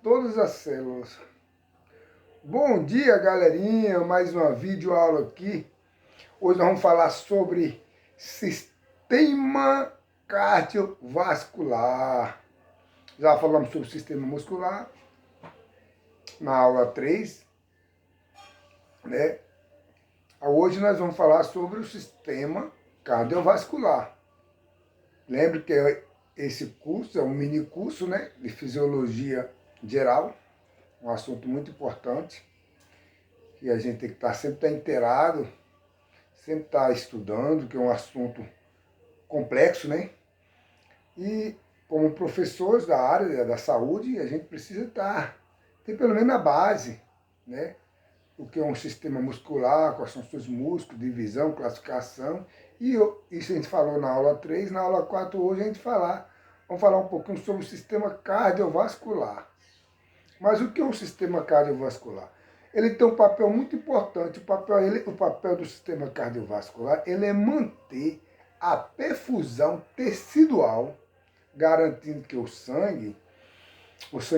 todas as células. Bom dia, galerinha, mais uma videoaula aqui. Hoje nós vamos falar sobre sistema cardiovascular. Já falamos sobre o sistema muscular na aula 3, né? Hoje nós vamos falar sobre o sistema cardiovascular. Lembre que esse curso é um mini curso, né, de fisiologia geral, um assunto muito importante, que a gente tem que sempre estar inteirado, sempre estar estudando, que é um assunto complexo, né? E como professores da área da saúde, a gente precisa ter pelo menos a base, né? O que é um sistema muscular, quais são os seus músculos, divisão, classificação. E isso a gente falou na aula 3, na aula 4 hoje vamos falar um pouquinho sobre o sistema cardiovascular. Mas o que é um sistema cardiovascular? Ele tem um papel muito importante. O papel do sistema cardiovascular ele é manter a perfusão tecidual, garantindo que o sangue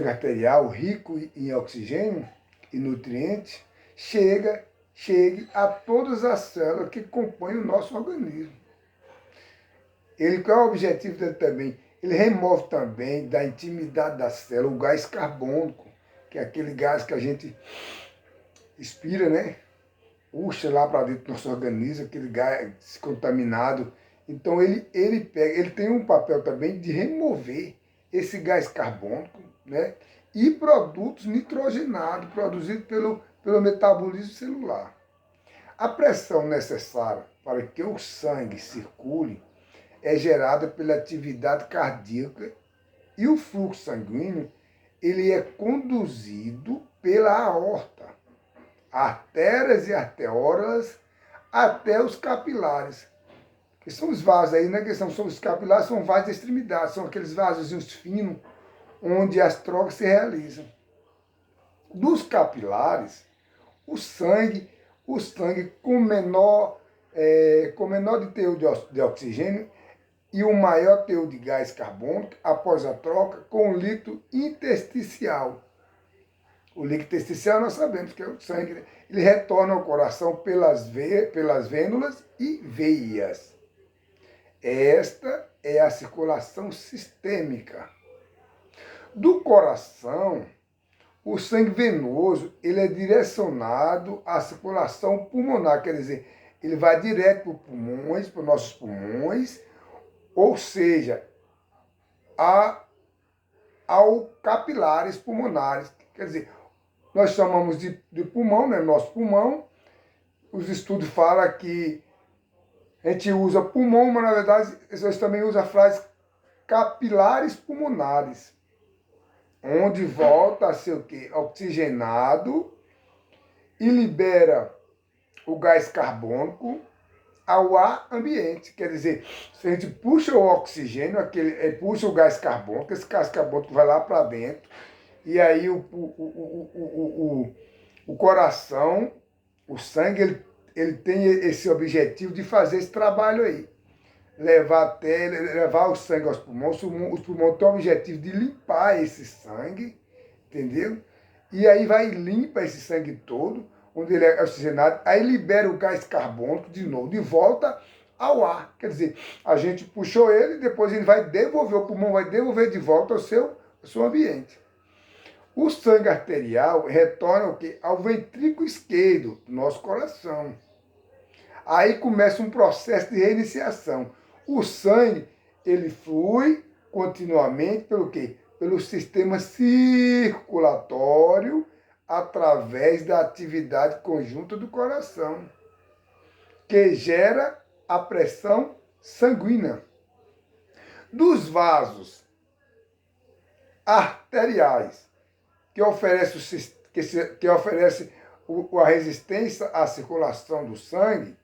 arterial rico em oxigênio e nutrientes, chegue a todas as células que compõem o nosso organismo. Qual é o objetivo dele também? Ele remove também da intimidade da célula o gás carbônico, que é aquele gás que a gente expira, né? Puxa lá para dentro do nosso organismo, aquele gás contaminado. Então ele tem um papel também de remover esse gás carbônico, né? E produtos nitrogenados produzidos pelo metabolismo celular. A pressão necessária para que o sangue circule é gerada pela atividade cardíaca e o fluxo sanguíneo ele é conduzido pela aorta, artérias e arterólas até os capilares, que são os vasos aí, né? Que são os capilares, são vasos de extremidade, são aqueles vasos finos onde as trocas se realizam. Dos capilares, o sangue com menor de teor de oxigênio e o maior teor de gás carbônico após a troca com o líquido intersticial. O líquido intersticial nós sabemos que é o sangue, né? Ele retorna ao coração pelas vênulas e veias. Esta é a circulação sistêmica. Do coração, o sangue venoso ele é direcionado à circulação pulmonar, quer dizer, ele vai direto para os pulmões, para os nossos pulmões, ou seja, ao capilares pulmonares. Quer dizer, nós chamamos de pulmão, né? Nosso pulmão. Os estudos falam que a gente usa pulmão, mas na verdade eles também usam a frase capilares pulmonares, onde volta a ser o quê? Oxigenado e libera o gás carbônico ao ar ambiente. Quer dizer, se a gente puxa o oxigênio, puxa o gás carbônico, esse gás carbônico vai lá para dentro, e aí o coração, o sangue, ele tem esse objetivo de fazer esse trabalho aí. Levar o sangue aos pulmões. Os pulmões têm o objetivo de limpar esse sangue, entendeu? E aí vai e limpa esse sangue todo, onde ele é oxigenado, aí libera o gás carbônico de novo, de volta ao ar. Quer dizer, a gente puxou ele, depois ele vai devolver, o pulmão vai devolver de volta ao seu ambiente. O sangue arterial retorna o quê? Ao ventrículo esquerdo do nosso coração. Aí começa um processo de reiniciação. O sangue, ele flui continuamente pelo quê? Pelo sistema circulatório, através da atividade conjunta do coração, que gera a pressão sanguínea. Dos vasos arteriais, que oferece a resistência à circulação do sangue,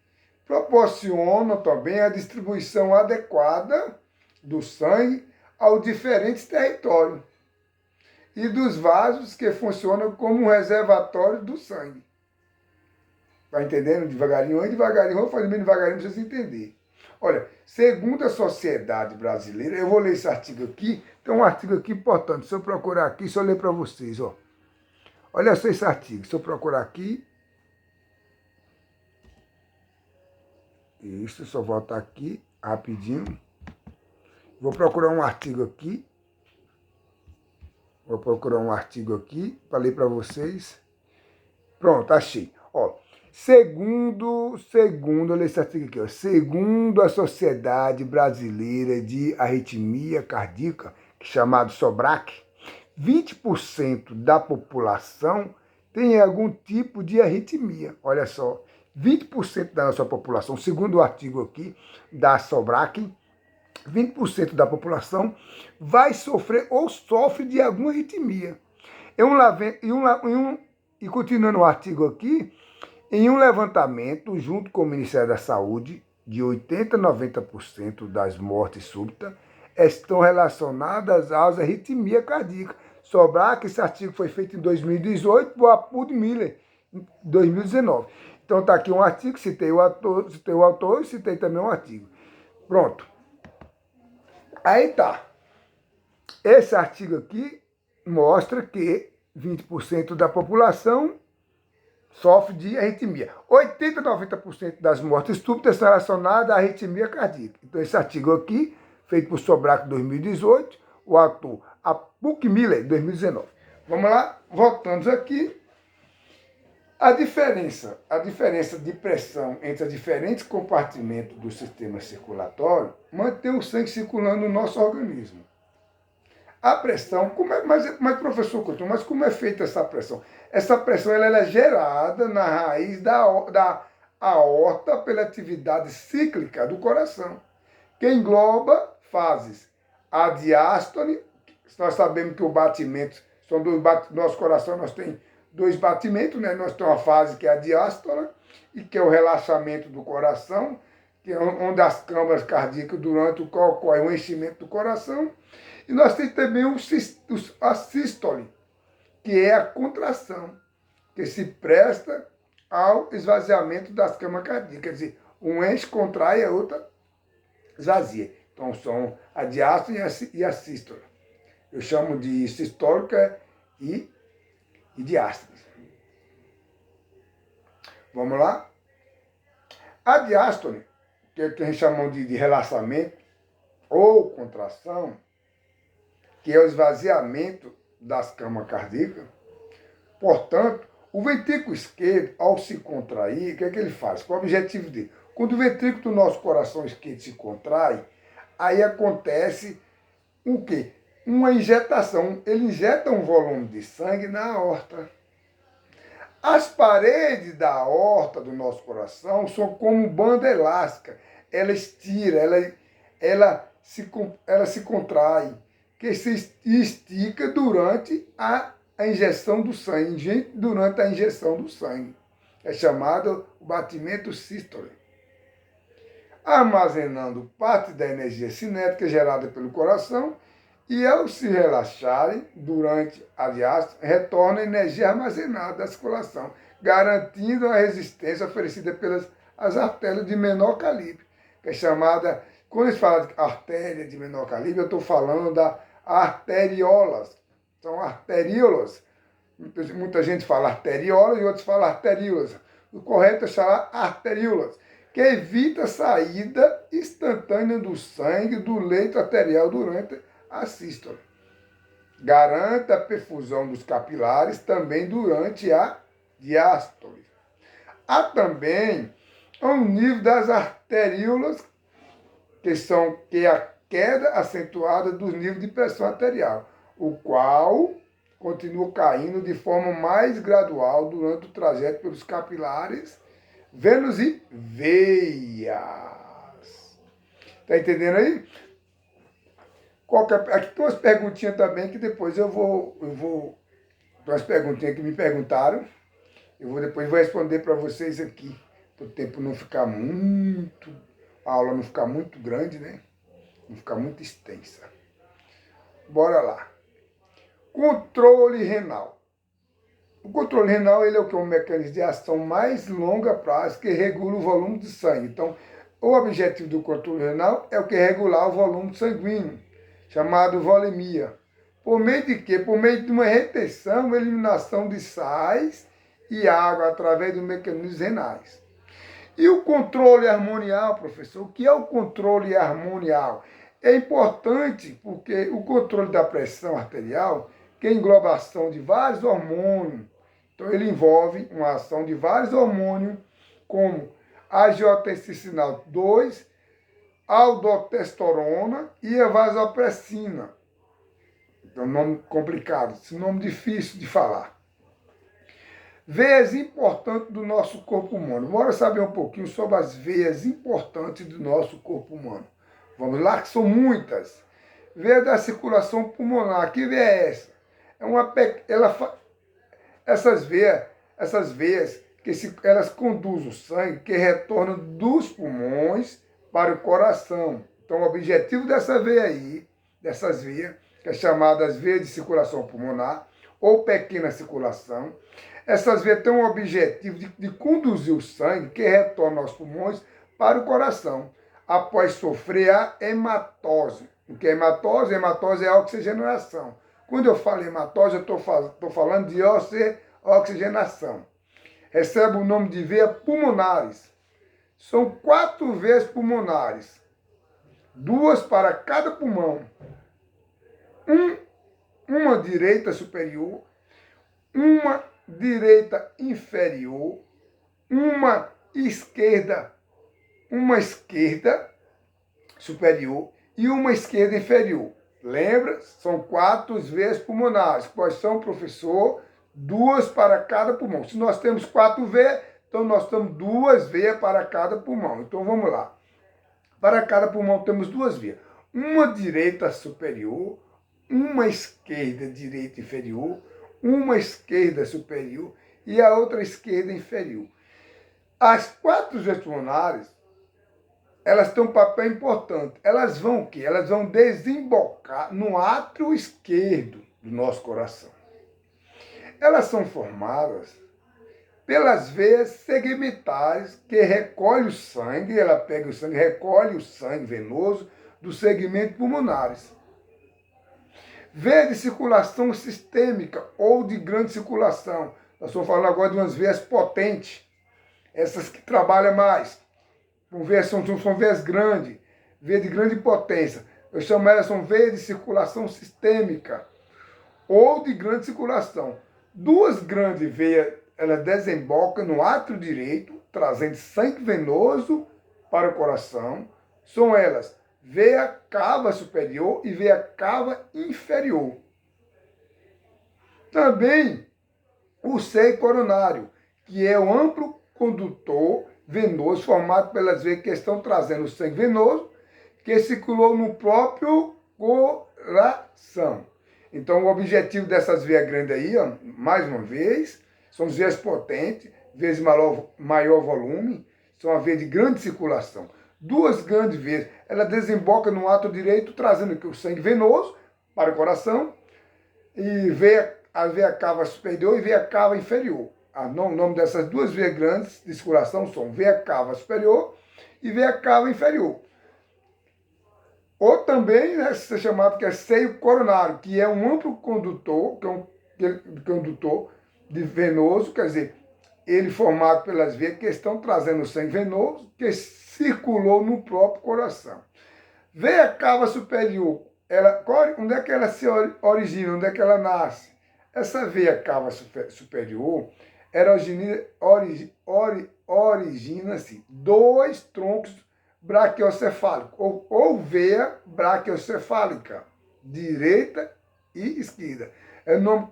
proporciona também a distribuição adequada do sangue aos diferentes territórios, e dos vasos que funcionam como um reservatório do sangue. Vai entendendo devagarinho? Devagarinho, vou fazer bem devagarinho para vocês entenderem. Olha, segundo a Sociedade Brasileira, eu vou ler esse artigo aqui, tem um artigo aqui importante, se eu procurar aqui, se eu ler para vocês, ó. Olha só esse artigo, se eu procurar aqui, isso, só voltar aqui, rapidinho. Vou procurar um artigo aqui, para ler para vocês. Pronto, achei. Ó, olha esse artigo aqui, ó. Segundo a Sociedade Brasileira de Arritmia Cardíaca, chamado SOBRAC, 20% da população tem algum tipo de arritmia. Olha só, 20% da nossa população, segundo o artigo aqui da SOBRAC, 20% da população vai sofrer ou sofre de alguma arritmia. E continuando o artigo aqui, em um levantamento junto com o Ministério da Saúde, de 80% a 90% das mortes súbitas estão relacionadas às arritmias cardíacas. Sobrar que esse artigo foi feito em 2018 por Apud Miller, em 2019. Então está aqui um artigo, citei o autor e citei também um artigo. Pronto. Aí tá. Esse artigo aqui mostra que 20% da população sofre de arritmia. 80% a 90% das mortes súbitas são relacionadas à arritmia cardíaca. Então esse artigo aqui, feito por Sobrac 2018, o autor Apud Miller 2019. Vamos lá, voltando aqui. A diferença de pressão entre os diferentes compartimentos do sistema circulatório mantém o sangue circulando no nosso organismo. A pressão, mas professor Couto, mas como é feita essa pressão? Essa pressão ela é gerada na raiz da aorta pela atividade cíclica do coração, que engloba fases. A diástole, nós sabemos que o batimento, são dois nosso coração nós tem dois batimentos, né? Nós temos uma fase que é a diástole, e que é o relaxamento do coração, que é onde as câmaras cardíacas, durante o qual ocorre o enchimento do coração. E nós temos também a sístole, que é a contração, que se presta ao esvaziamento das câmaras cardíacas. Quer dizer, um enche, contrai, a outra esvazia. Então são a diástole e a sístole. Eu chamo de sistólica e diástole. Vamos lá? A diástole, que a gente chama de relaxamento ou contração, que é o esvaziamento das câmaras cardíacas. Portanto, o ventrículo esquerdo, ao se contrair, o que é que ele faz? Qual é o objetivo dele? Quando o ventrículo do nosso coração esquerdo se contrai, aí acontece o quê? Uma injetação. Ele injeta um volume de sangue na aorta. As paredes da aorta do nosso coração são como banda elástica. Ela estira, ela se contrai, que se estica durante a injeção do sangue. Durante a injeção do sangue. É chamado o batimento sístole. Armazenando parte da energia cinética gerada pelo coração, e ao se relaxarem durante a diástole, retorna a energia armazenada da circulação, garantindo a resistência oferecida pelas as artérias de menor calibre, que é chamada, quando eles falam de artéria de menor calibre, eu estou falando da arteriolas. São arteríolas. Muita gente fala arteriolas e outros falam arteríolas. O correto é chamar arteríolas, que evita a saída instantânea do sangue do leito arterial durante a sístole. Garante a perfusão dos capilares também durante a diástole. Há também um nível das arteríolas, que é a queda acentuada dos níveis de pressão arterial, o qual continua caindo de forma mais gradual durante o trajeto pelos capilares, vênus e veias. Está entendendo aí? Aqui tem umas perguntinhas também que depois eu vou tem umas perguntinhas que me perguntaram. Depois vou responder para vocês aqui, para o tempo não ficar muito, a aula não ficar muito grande, né? Não ficar muito extensa. Bora lá. Controle renal. O controle renal ele é o que? Um mecanismo de ação mais longa prazo que regula o volume de sangue. Então, O objetivo do controle renal é o que? Regular o volume sanguíneo, chamado volemia. Por meio de quê? Por meio de uma retenção, eliminação de sais e água através dos mecanismos renais. E o controle harmonial, professor? O que é o controle harmonial? É importante porque o controle da pressão arterial, que é a englobação de vários hormônios, então ele envolve uma ação de vários hormônios, como a angiotensina 2, aldotesterona e a vasopressina. É um nome complicado, esse nome difícil de falar. Veias importantes do nosso corpo humano. Bora saber um pouquinho sobre as veias importantes do nosso corpo humano. Vamos lá, que são muitas. Veia da circulação pulmonar. Que veia é essa? É uma, essas veias elas conduzem o sangue que retorna dos pulmões para o coração. Então, o objetivo dessa veia aí, dessas veias, que é chamadas veias de circulação pulmonar ou pequena circulação, essas veias têm o objetivo de conduzir o sangue que retorna aos pulmões para o coração, após sofrer a hematose. O que é hematose? Hematose é a oxigenação. Quando eu falo hematose, eu estou falando de oxigenação. Recebe o nome de veias pulmonares. São 4 veias pulmonares, 2 para cada pulmão. Uma direita superior, uma direita inferior, uma esquerda superior e uma esquerda inferior. Lembra? São 4 veias pulmonares. Quais são, professor? 2 para cada pulmão. Se nós temos 4 veias, então nós temos 2 veias para cada pulmão. Então vamos lá. Para cada pulmão temos 2 veias. Uma direita superior, uma esquerda direita inferior, uma esquerda superior e a outra esquerda inferior. As 4 veias pulmonares, elas têm um papel importante. Elas vão o quê? Elas vão desembocar no átrio esquerdo do nosso coração. Elas são formadas pelas veias segmentares que recolhem o sangue, ela pega o sangue, recolhe o sangue venoso dos segmentos pulmonares. Veia de circulação sistêmica ou de grande circulação. Nós estamos falando agora de umas veias potentes, essas que trabalham mais. São veias grandes, veias de grande potência. Eu chamo elas, são veias de circulação sistêmica ou de grande circulação. 2 grandes veias, elas desembocam no átrio direito, trazendo sangue venoso para o coração. São elas, veia cava superior e veia cava inferior. Também o seio coronário, que é o amplo condutor venoso formado pelas veias que estão trazendo o sangue venoso, que circulou no próprio coração. Então, o objetivo dessas veias grandes aí, ó, mais uma vez, são as veias potentes, veias de maior volume, são a veia de grande circulação. 2 grandes veias, ela desemboca no ato direito, trazendo o sangue venoso para o coração, e a veia cava superior e veia cava inferior. O nome dessas 2 veias grandes de circulação são veia cava superior e veia cava inferior. Ou também, né, é chamado que é seio coronário, que é um amplo condutor, que é um condutor de venoso, quer dizer, ele formado pelas veias que estão trazendo o sangue venoso, que circulou no próprio coração. Veia cava superior, onde é que ela se origina, onde é que ela nasce? Essa veia cava superior, origina-se 2 troncos braquiocefálicos, ou veia braquiocefálica, direita e esquerda.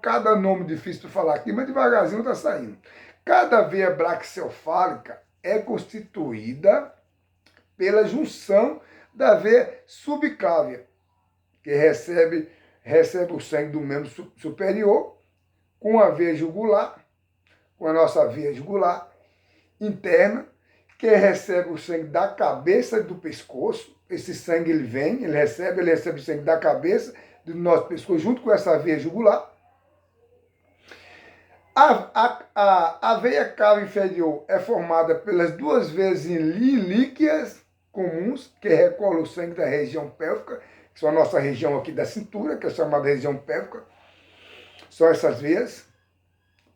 Cada nome difícil de falar aqui, mas devagarzinho está saindo. Cada veia braquiocefálica é constituída pela junção da veia subclávia, que recebe o sangue do membro superior, com a veia jugular, com a nossa veia jugular interna, que recebe o sangue da cabeça e do pescoço. Esse sangue ele recebe o sangue da cabeça, do nosso pescoço, junto com essa veia jugular. A veia cava inferior é formada pelas 2 veias ilíquias comuns, que recolhem o sangue da região pélvica, que são a nossa região aqui da cintura, que é chamada região pélvica. São essas veias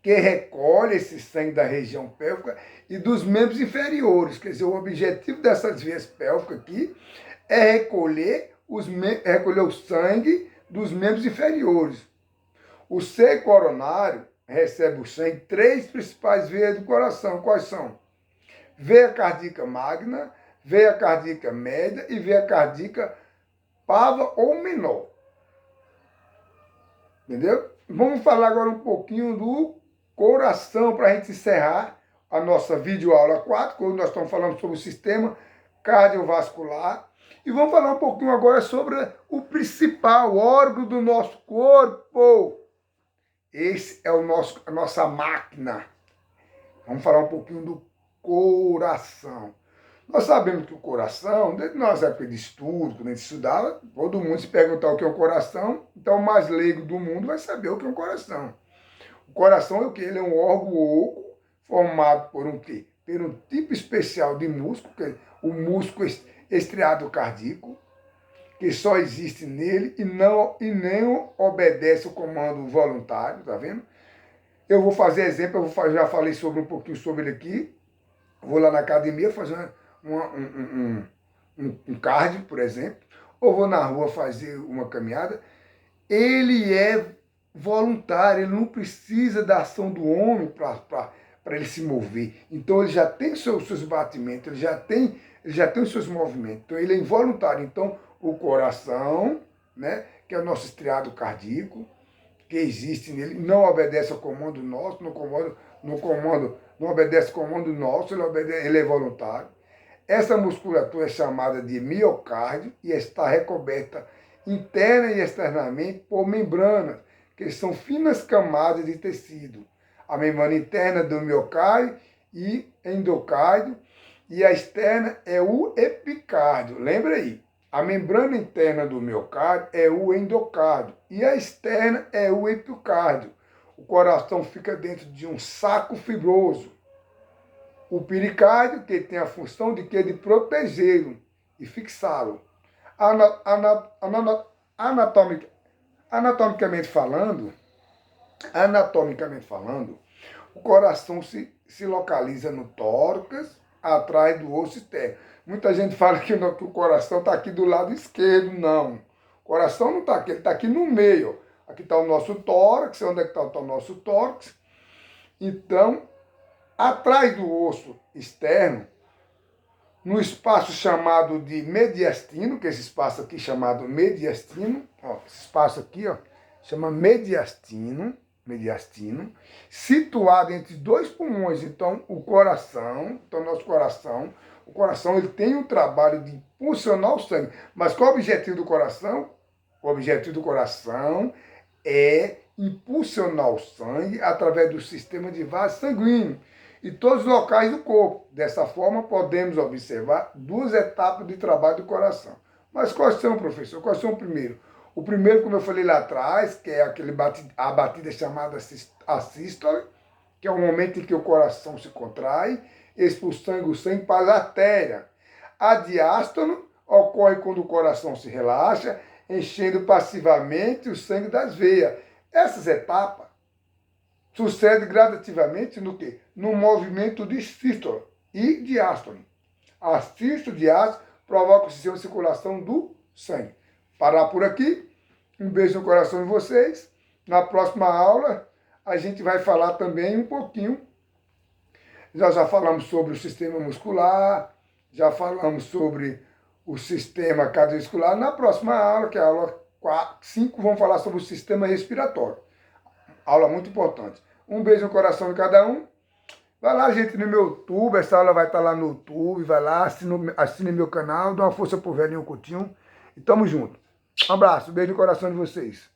que recolhem esse sangue da região pélvica e dos membros inferiores. Quer dizer, o objetivo dessas veias pélvicas aqui é recolher o sangue dos membros inferiores. O seio coronário recebe o sangue, 3 principais veias do coração. Quais são? Veia cardíaca magna, veia cardíaca média e veia cardíaca pava ou menor. Entendeu? Vamos falar agora um pouquinho do coração para a gente encerrar a nossa videoaula 4, quando nós estamos falando sobre o sistema cardiovascular. E vamos falar um pouquinho agora sobre o principal órgão do nosso corpo. Esse é a nossa máquina. Vamos falar um pouquinho do coração. Nós sabemos que o coração, desde nossa época de estudo, quando a gente estudava, todo mundo se perguntar o que é um coração, então o mais leigo do mundo vai saber o que é um coração. O coração é o quê? Ele é um órgão oco formado por um quê? Por um tipo especial de músculo, que é o músculo estriado cardíaco, que só existe nele e nem obedece o comando voluntário, tá vendo? Eu vou fazer exemplo, já falei um pouquinho sobre ele aqui. Vou lá na academia fazer um cardio, por exemplo, ou vou na rua fazer uma caminhada. Ele é voluntário, ele não precisa da ação do homem para ele se mover. Então ele já tem os seus batimentos, ele já tem os seus movimentos. Então ele é involuntário. Então o coração, né, que é o nosso estriado cardíaco, que existe nele, não obedece ao comando nosso, não obedece ao comando nosso, ele é voluntário. Essa musculatura é chamada de miocárdio e está recoberta interna e externamente por membranas, que são finas camadas de tecido. A membrana interna do miocárdio e endocárdio, e a externa é o epicárdio. Lembra aí, a membrana interna do miocárdio é o endocárdio e a externa é o epicárdio. O coração fica dentro de um saco fibroso. O pericárdio, que tem a função de protegê-lo e fixá-lo. Anatomicamente falando, o coração se localiza no tórax, atrás do osso externo. Muita gente fala que o coração está aqui do lado esquerdo. Não. O coração não está aqui, ele está aqui no meio. Aqui está o nosso tórax. Onde é que está o nosso tórax? Então, atrás do osso externo, no espaço chamado de mediastino, que é esse espaço aqui chamado mediastino, ó, esse espaço aqui, ó, chama mediastino, situado entre 2 pulmões. Então, o nosso coração, ele tem o trabalho de impulsionar o sangue. Mas qual é o objetivo do coração? O objetivo do coração é impulsionar o sangue através do sistema de vasos sanguíneos e todos os locais do corpo. Dessa forma, podemos observar 2 etapas de trabalho do coração. Mas quais são, professor? Quais são o primeiro? O primeiro, como eu falei lá atrás, que é a batida chamada assístole, que é o momento em que o coração se contrai, expulsando o sangue para a artéria. A diástole ocorre quando o coração se relaxa, enchendo passivamente o sangue das veias. Essas etapas sucedem gradativamente no quê? No movimento de sístole e diástole. A sístole e diástole provocam o sistema de circulação do sangue. Parar por aqui. Um beijo no coração de vocês. Na próxima aula, a gente vai falar também um pouquinho. Nós já falamos sobre o sistema muscular, já falamos sobre o sistema cardiovascular. Na próxima aula, que é a aula 5, vamos falar sobre o sistema respiratório. Aula muito importante. Um beijo no coração de cada um. Vai lá, gente, no meu YouTube. Essa aula vai estar lá no YouTube. Vai lá, assine meu canal. Dá uma força pro velhinho Coutinho. E tamo junto. Um abraço, beijo no coração de vocês.